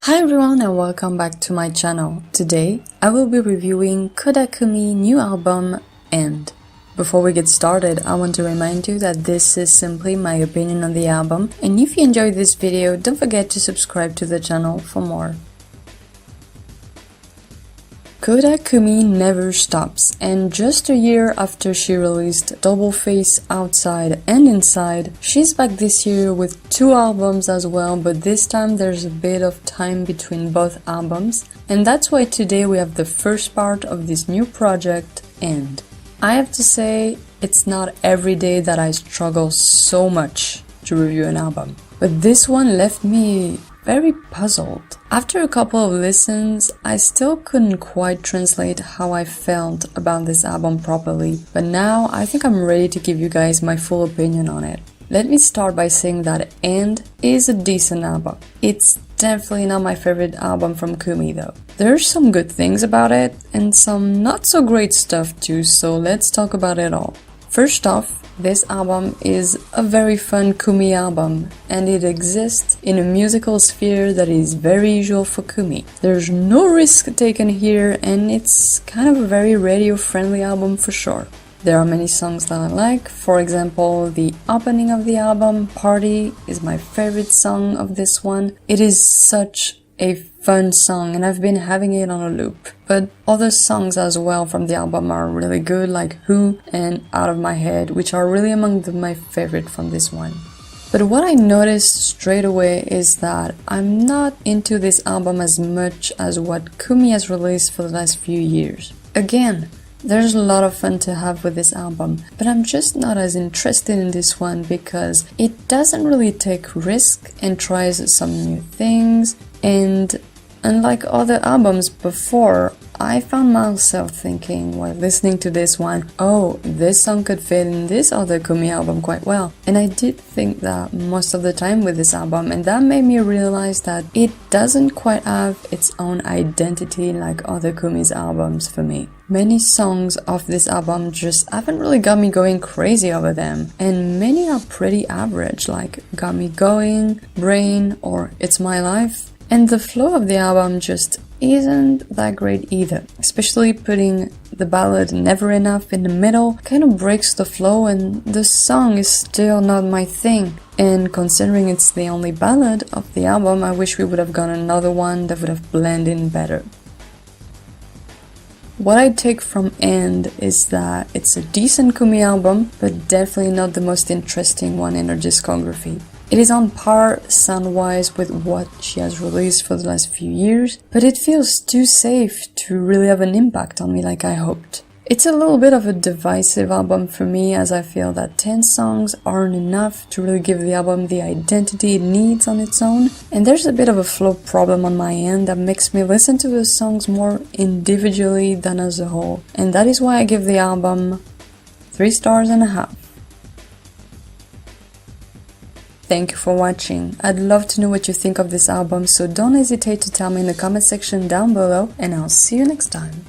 Hi everyone and welcome back to my channel. Today I will be reviewing Koda Kumi new album And. Before we get started, I want to remind you that this is simply my opinion on the album, and if you enjoyed this video, don't forget to subscribe to the channel for more. Koda Kumi never stops, and just a year after she released Double Face Outside and Inside, she's back this year with 2 albums as well, but this time there's a bit of time between both albums, and that's why today we have the first part of this new project, And. I have to say, it's not every day that I struggle so much to review an album, but this one left me very puzzled. After a couple of listens, I still couldn't quite translate how I felt about this album properly, but now I think I'm ready to give you guys my full opinion on it. Let me start by saying that And is a decent album. It's definitely not my favorite album from Kumi though. There's some good things about it and some not so great stuff too, so let's talk about it all. First off, this album is a very fun Kumi album, and it exists in a musical sphere that is very usual for Kumi. There's no risk taken here, and it's kind of a very radio-friendly album for sure. There are many songs that I like. For example, the opening of the album, Party, is my favorite song of this one. It is such a fun song and I've been having it on a loop. But other songs as well from the album are really good, like Who and Out of My Head, which are really among my favorite from this one. But what I noticed straight away is that I'm not into this album as much as what Kumi has released for the last few years. Again, there's a lot of fun to have with this album, but I'm just not as interested in this one because it doesn't really take risk and tries some new things, and unlike other albums before, I found myself thinking while listening to this one, oh, this song could fit in this other Kumi album quite well. And I did think that most of the time with this album, and that made me realize that it doesn't quite have its own identity like other Kumi's albums for me. Many songs of this album just haven't really got me going crazy over them, and many are pretty average, like Got Me Going, Brain, or It's My Life. And the flow of the album just isn't that great either, especially putting the ballad Never Enough in the middle kind of breaks the flow, and the song is still not my thing. And considering it's the only ballad of the album, I wish we would have gone another one that would have blended in better. What I take from And is that it's a decent Kumi album, but definitely not the most interesting one in her discography. It is on par sound-wise with what she has released for the last few years, but it feels too safe to really have an impact on me like I hoped. It's a little bit of a divisive album for me, as I feel that 10 songs aren't enough to really give the album the identity it needs on its own, and there's a bit of a flow problem on my end that makes me listen to the songs more individually than as a whole, and that is why I give the album 3.5 stars. Thank you for watching. I'd love to know what you think of this album, so don't hesitate to tell me in the comment section down below, and I'll see you next time.